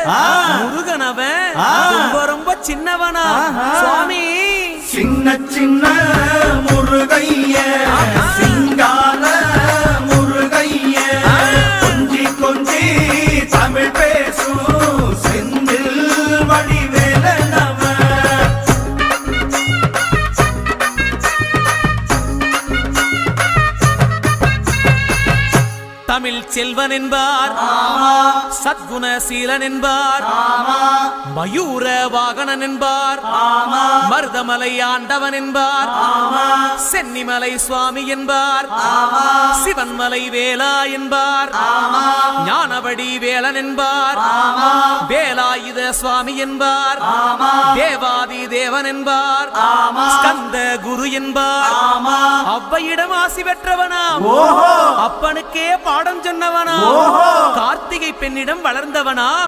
முருகனவன் ரொம்ப ரொம்ப சின்னவனா சுவாமி சின்ன சின்ன முருகைய சிங்கார முருகைய கொஞ்சி கொஞ்சி தமிழ் பேசும் செந்தில் வடிவேலனவன் தமிழ் செல்வன் என்பார் சத்குணசீலன் என்பார் மயூர வாகனன் என்பார் மருதமலை ஆண்டவன் என்பார் சென்னிமலை சுவாமி என்பார் சிவன்மலை வேலா என்பார் ஞானவடி வேலன் என்பார் வேலாயுத சுவாமி என்பார் தேவாதி தேவன் என்பார் ஸ்கந்த குரு என்பார் அவ்வையிடம் ஆசி பெற்றவனாம் அப்பனுக்கே பாடம் சொன்னவனா கார்த்திகை பெண்ணிடம் வளர்ந்தவனா